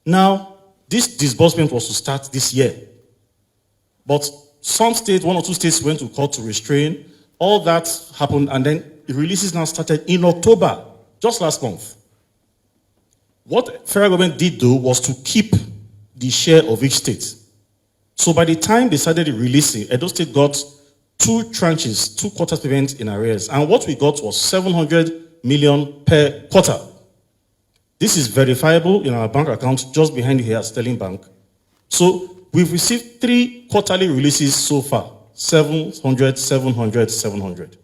Now, this disbursement was to start this year. But some states, 1 or 2 states went to court to restrain. All that happened, and then the releases now started in October, just last month. What federal government did, though, was to keep the share of each state. So by the time they started releasing, Edo State got 2 tranches, 2 quarters payments in arrears. And what we got was 700 million per quarter. This is verifiable in our bank account just behind here at Sterling Bank. So we've received 3 quarterly releases so far, 700, 700, 700.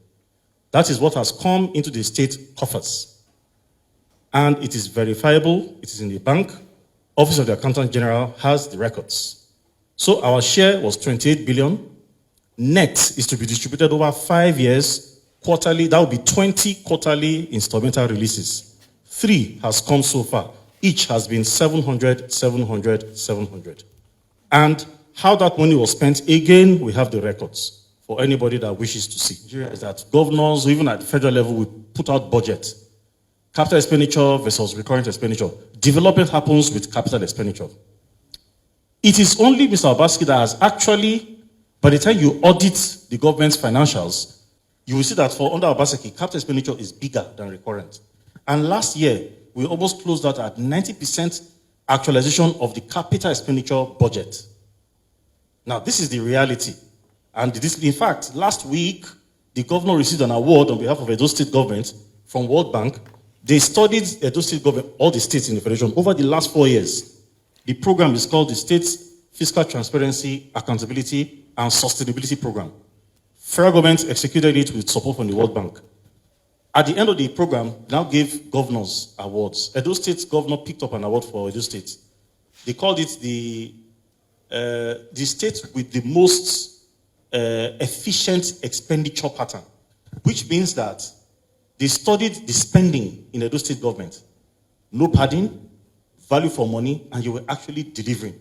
That is what has come into the state coffers. And it is verifiable, it is in the bank. Office of the Accountant General has the records. So our share was 28 billion. Net is to be distributed over 5 years, quarterly. That will be 20 quarterly instrumental releases. 3 has come so far. Each has been 700, 700, 700. And how that money was spent, again, we have the records for anybody that wishes to see. Is that governors, even at the federal level, we put out budget. Capital expenditure versus recurrent expenditure. Development happens with capital expenditure. It is only Mr. Obaski that has actually, by the time you audit the government's financials, you will see that for under Obaseki, capital expenditure is bigger than recurrent. And last year, we almost closed out at 90% actualization of the capital expenditure budget. Now, this is the reality. And this, in fact, last week, the governor received an award on behalf of Edo State government from World Bank. They studied Edo State government, all the states in the federation, over the last 4 years. The program is called the States Fiscal Transparency, Accountability, and Sustainability Program. Federal government executed it with support from the World Bank. At the end of the program, now gave governors awards. Edo State governor picked up an award for Edo State. They called it the state with the most efficient expenditure pattern, which means that they studied the spending in Edo State government. No padding, value for money, and you were actually delivering.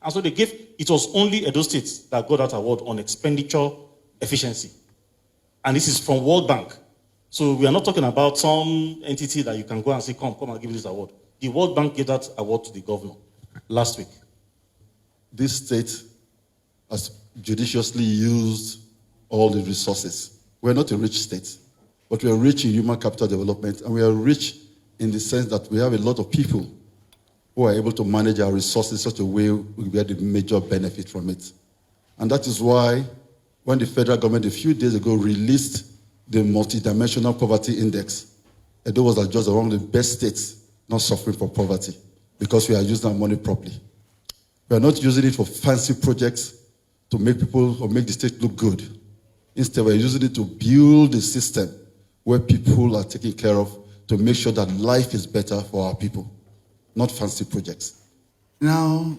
And so they gave, it was only Edo State that got that award on expenditure efficiency. And this is from World Bank. So we are not talking about some entity that you can go and say, come and give this award. The World Bank gave that award to the governor last week. This state has judiciously used all the resources. We're not a rich state, but we are rich in human capital development, and we are rich in the sense that we have a lot of people who are able to manage our resources in such a way we get the major benefit from it. And that is why when the federal government a few days ago released the multidimensional poverty index, Edo was just among the best states not suffering from poverty because we are using our money properly. We are not using it for fancy projects to make people or make the state look good. Instead, we're using it to build a system where people are taken care of to make sure that life is better for our people, not fancy projects. Now,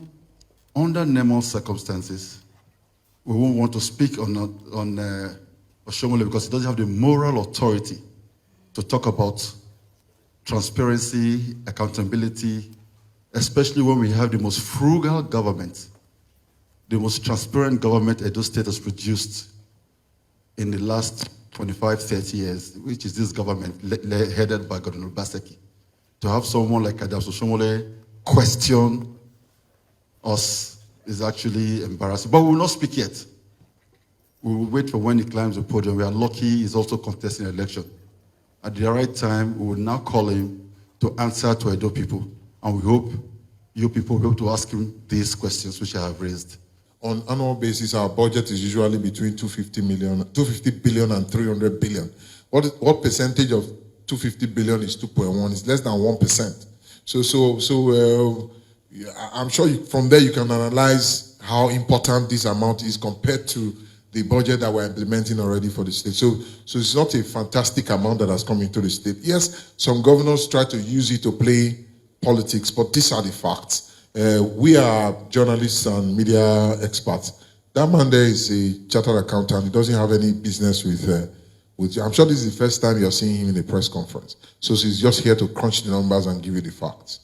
under normal circumstances, we won't want to speak on Oshomole because it doesn't have the moral authority to talk about transparency, accountability, especially when we have the most frugal government, the most transparent government Edo State has produced in the last 25, 30 years, which is this government headed by Governor Obaseki. To have someone like Adams Oshomole question us is actually embarrassing. But we will not speak yet. We will wait for when he climbs the podium. We are lucky he's also contesting an election. At the right time, we will now call him to answer to Edo people. And we hope you people will be able to ask him these questions which I have raised. On an annual basis, our budget is usually between 250 billion and 300 billion. What percentage of 250 billion is 2.1? It's less than 1%. So I'm sure from there you can analyze how important this amount is compared to the budget that we're implementing already for the state. So it's not a fantastic amount that has come into the state. Yes, some governors try to use it to play politics, but these are the facts. We are journalists and media experts. That man there is a chartered accountant. He doesn't have any business with you. I'm sure this is the first time you're seeing him in a press conference. So he's just here to crunch the numbers and give you the facts.